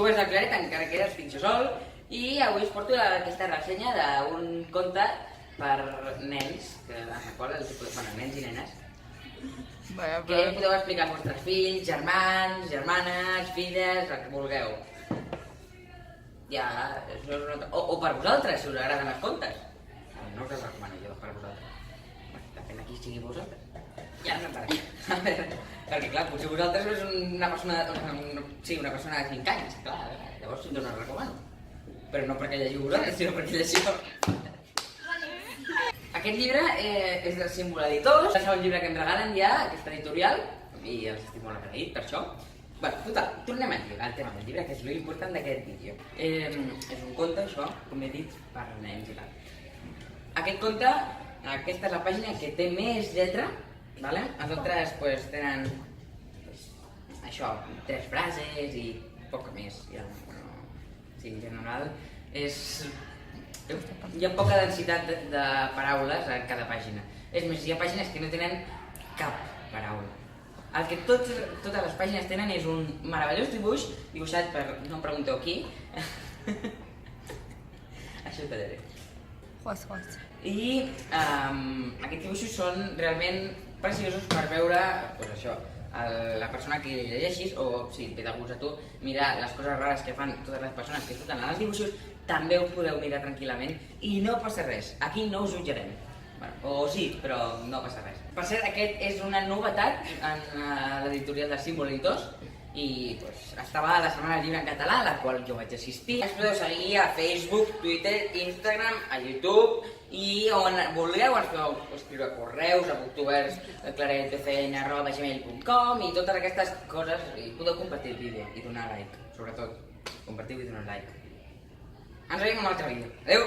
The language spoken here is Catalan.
youtubers de Claret, encara que eres ficció sol, i avui us porto aquesta ressenya d'un conte per nens, en la qual nens i nenes, que podeu explicar als vostres fills, germans, germanes, filles, el que vulgueu. O per vosaltres, si us agraden els contes. No us els recomano jo, per vosaltres. Depèn de qui sigui vosaltres. Ja no per aquí. Perquè clar, potser vosaltres és una persona de 5 anys, clar, llavors jo no els recomano. Però no perquè llegiu vosaltres, sinó perquè llegiu. Aquest llibre és del Símbol Editors, és el llibre que em regalen ja, aquesta editorial, i els estic molt agraït per això. Bé, total, tornem al tema del llibre, que és l'important d'aquest vídeo. És un conte, això, com he dit, per nens i tal. Aquest conte, aquesta és la pàgina que té més lletra, vale? Els altres pues, tenen això, 3 frases i poc més. Sí, en general, hi ha poca densitat de paraules a cada pàgina. És més, hi ha pàgines que no tenen cap paraula. El que totes les pàgines tenen és un meravellós dibuix, dibuixat per, no em pregunteu qui, això ho tallaré. I aquests dibuixos són realment preciosos per veure, doncs això, la persona que llegeixis, o si et ve de gust a tu, mirar les coses rares que fan totes les persones que surten en els dibuixos, també ho podeu mirar tranquil·lament i no passa res, aquí no us jutjarem. O sí, però no passa res. Per cert, aquest és una novetat en l'editorial del Símbol Editors i estava a la Setmana del Llibre en català, a la qual jo vaig assistir. Ens podeu seguir a Facebook, Twitter, Instagram, a YouTube i on vulgueu ens podeu escriure correus a booktubersclaretbcn@gmail.com i totes aquestes coses i podeu compartir el vídeo i donar like, sobretot compartiu i donar like. Ens veiem en un altre vídeo. Adéu!